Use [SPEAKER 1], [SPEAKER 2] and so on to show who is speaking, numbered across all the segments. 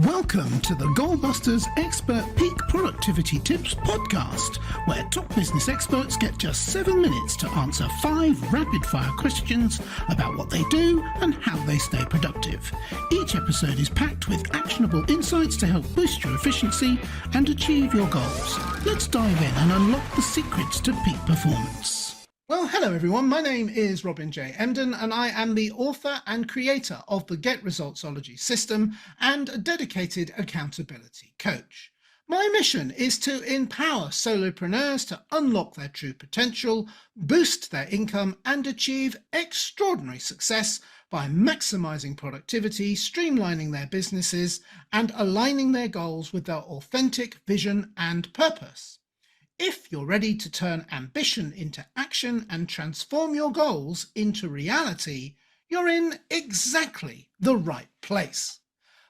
[SPEAKER 1] Welcome to the Goalbusters Expert Peak Productivity Tips podcast, where top business experts get just 7 minutes to answer 5 rapid-fire questions about what they do and how they stay productive. Each episode is packed with actionable insights to help boost your efficiency and achieve your goals. Let's dive in and unlock the secrets to peak performance. Well, hello everyone, my name is Robin J. Emden and I am the author and creator of the Get Resultsology system and a dedicated accountability coach. My mission is to empower solopreneurs to unlock their true potential, boost their income and achieve extraordinary success by maximizing productivity, streamlining their businesses and aligning their goals with their authentic vision and purpose. If you're ready to turn ambition into action and transform your goals into reality, you're in exactly the right place.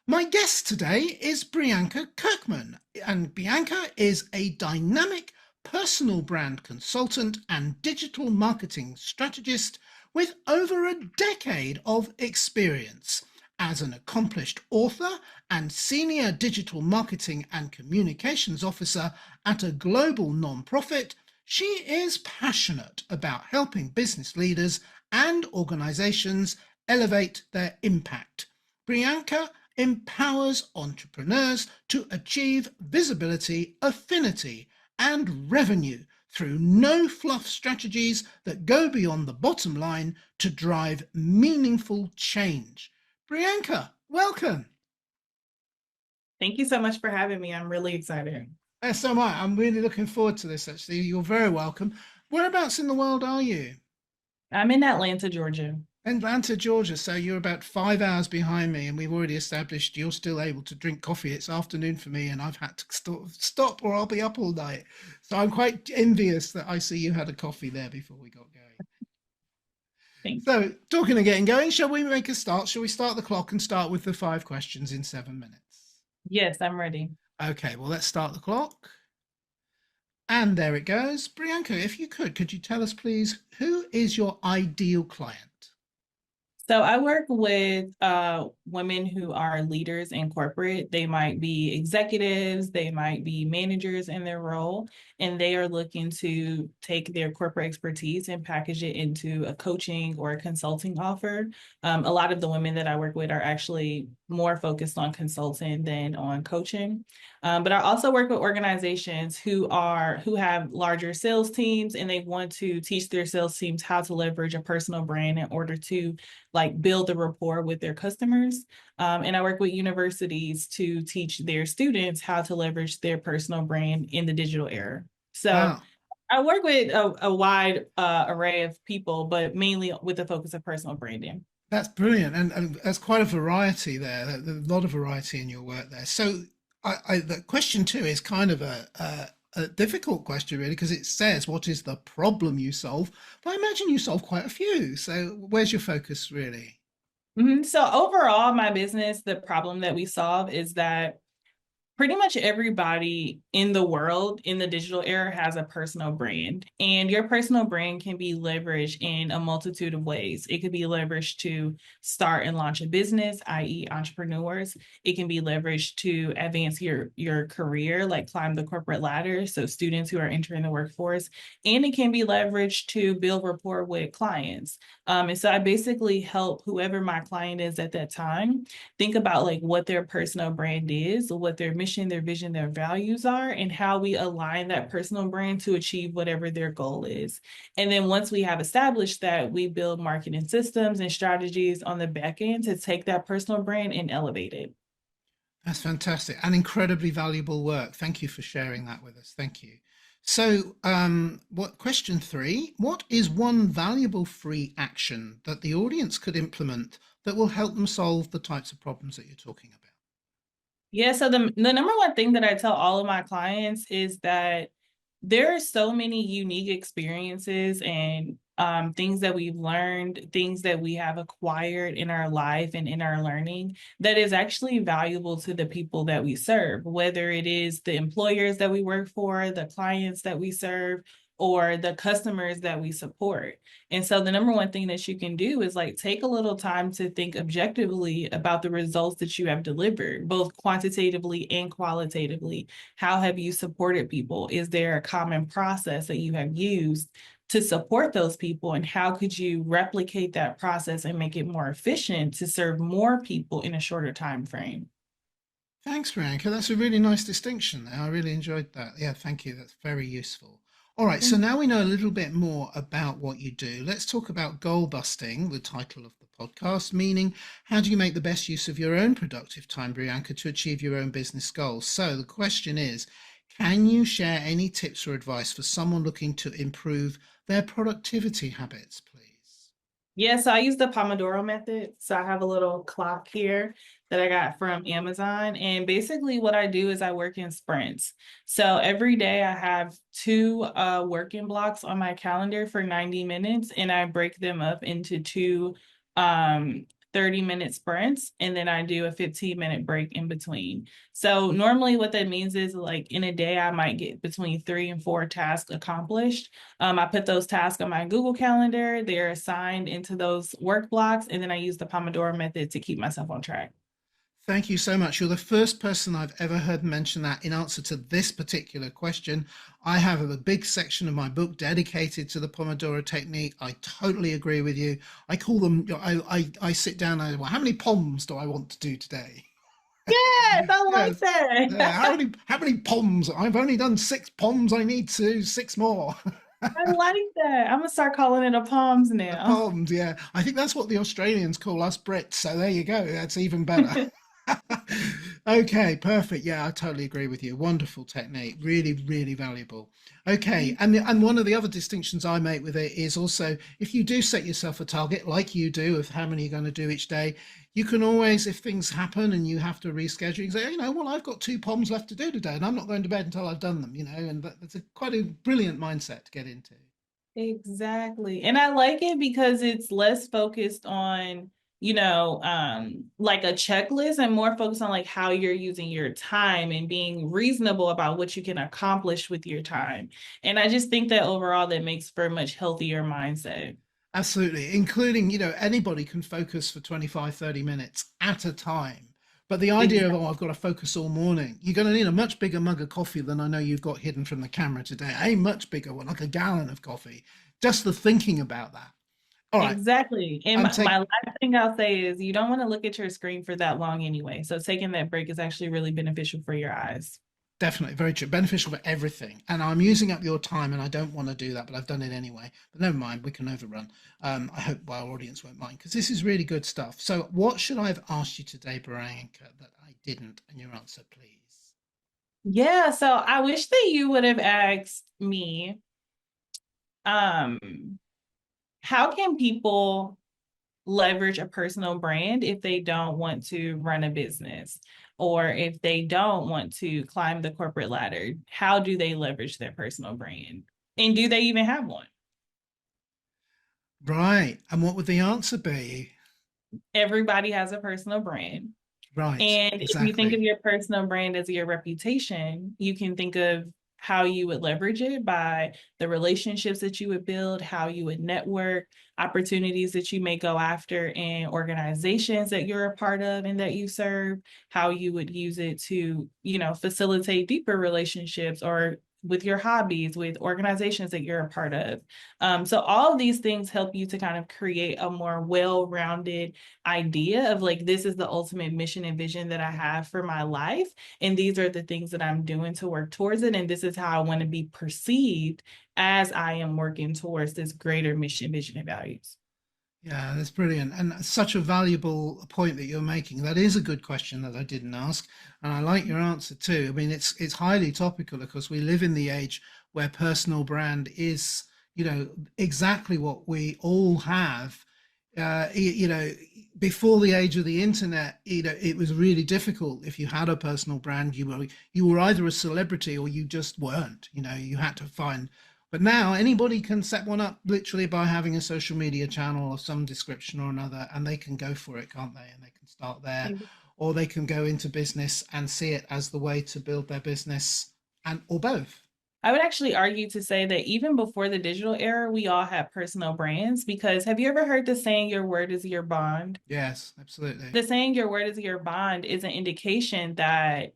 [SPEAKER 1] My guest today is Brianca Kirkman, and Brianca is a dynamic personal brand consultant and digital marketing strategist with over a decade of experience. As an accomplished author and senior digital marketing and communications officer at a global nonprofit, she is passionate about helping business leaders and organizations elevate their impact. Brianca empowers entrepreneurs to achieve visibility, affinity, and revenue through no-fluff strategies that go beyond the bottom line to drive meaningful change. Brianca, welcome.
[SPEAKER 2] Thank you so much for having me. I'm really excited.
[SPEAKER 1] So am I. I'm really looking forward to this, actually. You're very welcome. Whereabouts in the world are you?
[SPEAKER 2] I'm in Atlanta, Georgia.
[SPEAKER 1] Atlanta, Georgia. So you're about 5 hours behind me, and we've already established you're still able to drink coffee. It's afternoon for me, and I've had to stop or I'll be up all night. So I'm quite envious that I see you had a coffee there before we got going.
[SPEAKER 2] Thanks.
[SPEAKER 1] So, talking of getting going, shall we make a start? Shall we start the clock and start with the 5 questions in 7 minutes?
[SPEAKER 2] Yes, I'm ready.
[SPEAKER 1] Okay, well, let's start the clock. And there it goes. Brianca, if you could you tell us, please, who is your ideal client?
[SPEAKER 2] So I work with women who are leaders in corporate. They might be executives, they might be managers in their role, and they are looking to take their corporate expertise and package it into a coaching or a consulting offer. A lot of the women that I work with are actually more focused on consulting than on coaching. But I also work with organizations who have larger sales teams, and they want to teach their sales teams how to leverage a personal brand in order to build a rapport with their customers. And I work with universities to teach their students how to leverage their personal brand in the digital era. So wow. I work with a wide array of people, but mainly with the focus of personal branding.
[SPEAKER 1] That's brilliant. And there's quite a variety there. There's a lot of variety in your work there. So the question 2 is kind of a difficult question, really, because it says, what is the problem you solve? But I imagine you solve quite a few. So where's your focus, really?
[SPEAKER 2] So overall, my business, the problem that we solve is that pretty much everybody in the world in the digital era has a personal brand, and your personal brand can be leveraged in a multitude of ways. It could be leveraged to start and launch a business, i.e. entrepreneurs. It can be leveraged to advance your career, like climb the corporate ladder, so students who are entering the workforce, and it can be leveraged to build rapport with clients. And so I basically help whoever my client is at that time think about what their personal brand is, what their mission, their vision, their values are, and how we align that personal brand to achieve whatever their goal is. And then once we have established that, we build marketing systems and strategies on the back end to take that personal brand and elevate it.
[SPEAKER 1] That's fantastic and incredibly valuable work. Thank you for sharing that with us. Thank you. So question 3, what is one valuable free action that the audience could implement that will help them solve the types of problems that you're talking about?
[SPEAKER 2] Yeah, so the number one thing that I tell all of my clients is that there are so many unique experiences and things that we've learned, things that we have acquired in our life and in our learning that is actually valuable to the people that we serve, whether it is the employers that we work for, the clients that we serve, or the customers that we support. And so the number one thing that you can do is like take a little time to think objectively about the results that you have delivered, both quantitatively and qualitatively. How have you supported people? Is there a common process that you have used to support those people? And how could you replicate that process and make it more efficient to serve more people in a shorter time frame?
[SPEAKER 1] Thanks, Brianca. That's a really nice distinction there. I really enjoyed that. Yeah, thank you. That's very useful. All right, so now we know a little bit more about what you do. Let's talk about goal busting, the title of the podcast, meaning how do you make the best use of your own productive time, Brianca, to achieve your own business goals? So the question is, can you share any tips or advice for someone looking to improve their productivity habits, please?
[SPEAKER 2] Yeah, so I use the Pomodoro method. So I have a little clock here that I got from Amazon. And basically, what I do is I work in sprints. So every day I have two working blocks on my calendar for 90 minutes, and I break them up into two um, 30-minute sprints. And then I do a 15-minute break in between. So normally, what that means is like in a day, I might get between 3 and 4 tasks accomplished. I put those tasks on my Google Calendar. They're assigned into those work blocks, and then I use the Pomodoro method to keep myself on track.
[SPEAKER 1] Thank you so much. You're the first person I've ever heard mention that in answer to this particular question. I have a big section of my book dedicated to the Pomodoro technique. I totally agree with you. I call them, I sit down and I, well, how many POMs do I want to do today?
[SPEAKER 2] Yes, I like
[SPEAKER 1] Yes. Yeah.
[SPEAKER 2] that.
[SPEAKER 1] How many POMs? I've only done 6 POMs. I need to 6 more.
[SPEAKER 2] I like that. I'm gonna start calling it a palms
[SPEAKER 1] The
[SPEAKER 2] now.
[SPEAKER 1] POMs, yeah. I think that's what the Australians call us Brits. So there you go. That's even better. Okay, perfect. Yeah, I totally agree with you. Wonderful technique. Really, really valuable. Okay, and one of the other distinctions I make with it is also if you do set yourself a target, like you do, of how many you're going to do each day, you can always, if things happen and you have to reschedule, you can say, well, I've got 2 POMs left to do today, and I'm not going to bed until I've done them, and that's quite a brilliant mindset to get into.
[SPEAKER 2] Exactly. And I like it because it's less focused on, like a checklist and more focused on like how you're using your time and being reasonable about what you can accomplish with your time. And I just think that overall that makes for a much healthier mindset.
[SPEAKER 1] Absolutely, including, anybody can focus for 25, 30 minutes at a time. But the idea of,
[SPEAKER 2] Exactly.
[SPEAKER 1] oh, I've got to focus all morning, you're going to need a much bigger mug of coffee than I know you've got hidden from the camera today. A much bigger one, like a gallon of coffee. Just the thinking about that. All right,
[SPEAKER 2] Exactly. And
[SPEAKER 1] I'm
[SPEAKER 2] my
[SPEAKER 1] taking
[SPEAKER 2] last thing I'll say is you don't want to look at your screen for that long anyway. So taking that break is actually really beneficial for your eyes.
[SPEAKER 1] definitely very true, beneficial for everything. And I'm using up your time, and I don't want to do that, but I've done it anyway. But never mind, we can overrun. I hope our audience won't mind because this is really good stuff. So, what should I have asked you today, Brianca, that I didn't? And your answer, please.
[SPEAKER 2] Yeah, so I wish that you would have asked me, um, how can people leverage a personal brand if they don't want to run a business or if they don't want to climb the corporate ladder? How do they leverage their personal brand? And do they even have one?
[SPEAKER 1] Right. And what would the answer be?
[SPEAKER 2] Everybody has a personal brand.
[SPEAKER 1] Right.
[SPEAKER 2] And if you think of
[SPEAKER 1] Exactly.
[SPEAKER 2] your personal brand as your reputation, you can think of how you would leverage it by the relationships that you would build, how you would network, opportunities that you may go after in organizations that you're a part of and that you serve, how you would use it to, facilitate deeper relationships or with your hobbies, with organizations that you're a part of. So all of these things help you to kind of create a more well-rounded idea of like, this is the ultimate mission and vision that I have for my life. And these are the things that I'm doing to work towards it. And this is how I want to be perceived as I am working towards this greater mission, vision, and values.
[SPEAKER 1] Yeah, that's brilliant. And such a valuable point that you're making. That is a good question that I didn't ask. And I like your answer too. I mean, it's highly topical because we live in the age where personal brand is, exactly what we all have. Before the age of the internet, it was really difficult. If you had a personal brand, you were either a celebrity or you just weren't. You had to find, but now anybody can set one up literally by having a social media channel of some description or another, and they can go for it, can't they? And they can start there, or they can go into business and see it as the way to build their business, and or both.
[SPEAKER 2] I would actually argue to say that even before the digital era, we all had personal brands, because have you ever heard the saying, your word is your bond?
[SPEAKER 1] Yes, absolutely.
[SPEAKER 2] The saying, your word is your bond, is an indication that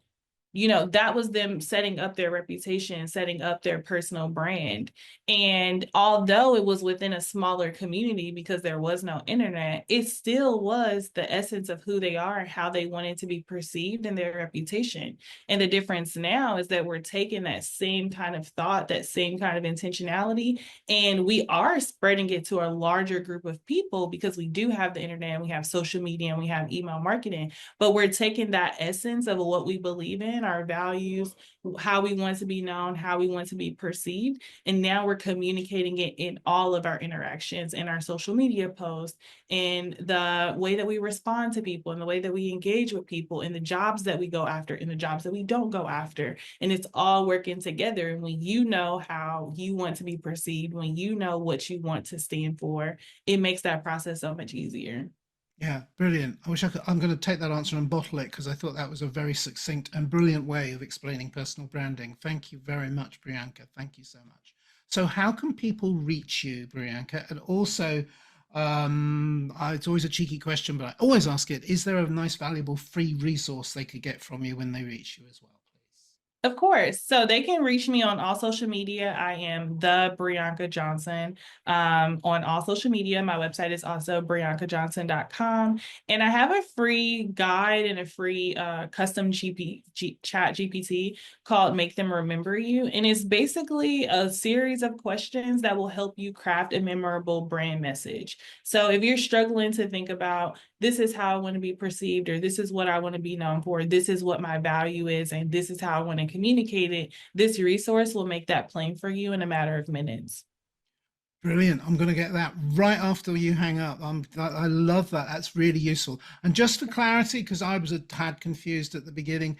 [SPEAKER 2] that was them setting up their reputation, setting up their personal brand. And although it was within a smaller community because there was no internet, it still was the essence of who they are and how they wanted to be perceived and their reputation. And the difference now is that we're taking that same kind of thought, that same kind of intentionality, and we are spreading it to a larger group of people because we do have the internet, and we have social media, and we have email marketing. But we're taking that essence of what we believe in, our values, how we want to be known, how we want to be perceived. And now we're communicating it in all of our interactions, in our social media posts, in the way that we respond to people, in the way that we engage with people, in the jobs that we go after, in the jobs that we don't go after. And it's all working together. And when you know how you want to be perceived, when you know what you want to stand for, it makes that process so much easier.
[SPEAKER 1] Yeah, brilliant. I wish I could. I'm going to take that answer and bottle it because I thought that was a very succinct and brilliant way of explaining personal branding. Thank you very much, Brianca. Thank you so much. So how can people reach you, Brianca? And also, it's always a cheeky question, but I always ask it, is there a nice, valuable free resource they could get from you when they reach you as well, please?
[SPEAKER 2] Of course. So they can reach me on all social media. I am the Brianca Johnson on all social media. My website is also briancajohnson.com. And I have a free guide and a free custom chat GPT called Make Them Remember You. And it's basically a series of questions that will help you craft a memorable brand message. So if you're struggling to think about, this is how I want to be perceived, or this is what I want to be known for, this is what my value is, and this is how I want to communicate it, this resource will make that plain for you in a matter of minutes.
[SPEAKER 1] Brilliant. I'm going to get that right after you hang up. I love that. That's really useful. And just for clarity, because I was a tad confused at the beginning,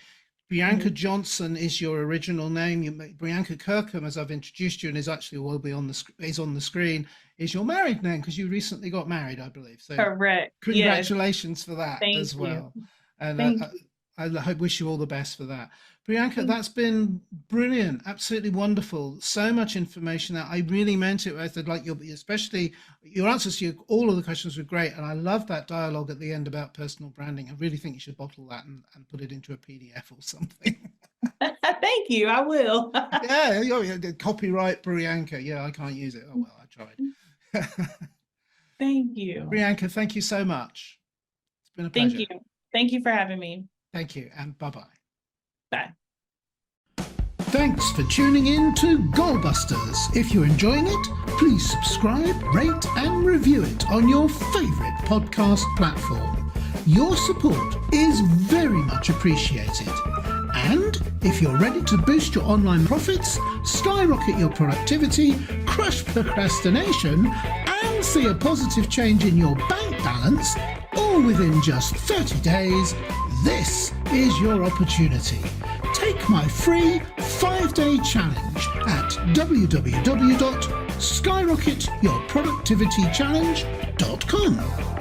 [SPEAKER 1] Brianca Johnson is your original name. Brianca Kirkman, as I've introduced you, and is actually will be on the screen, is your married name because you recently got married, I believe. So
[SPEAKER 2] correct.
[SPEAKER 1] Congratulations
[SPEAKER 2] yes.
[SPEAKER 1] for that
[SPEAKER 2] Thank
[SPEAKER 1] as well.
[SPEAKER 2] You.
[SPEAKER 1] And I wish you all the best for that. Brianca, that's been brilliant, absolutely wonderful. So much information that I really meant it. I said, like, especially your answers to all of the questions were great. And I love that dialogue at the end about personal branding. I really think you should bottle that and put it into a PDF or something.
[SPEAKER 2] Thank you. I will.
[SPEAKER 1] Yeah, copyright Brianca. Yeah, I can't use it. Oh, well, I tried.
[SPEAKER 2] Thank you.
[SPEAKER 1] Brianca, thank you so much. It's been a pleasure.
[SPEAKER 2] Thank you. Thank you for having me.
[SPEAKER 1] Thank you, and bye-bye.
[SPEAKER 2] Bye.
[SPEAKER 1] Thanks for tuning in to Goalbusters. If you're enjoying it, please subscribe, rate, and review it on your favorite podcast platform. Your support is very much appreciated. And if you're ready to boost your online profits, skyrocket your productivity, crush procrastination, and see a positive change in your bank balance, all within just 30 days, this is your opportunity. Take my free 5-day challenge at www.skyrocketyourproductivitychallenge.com.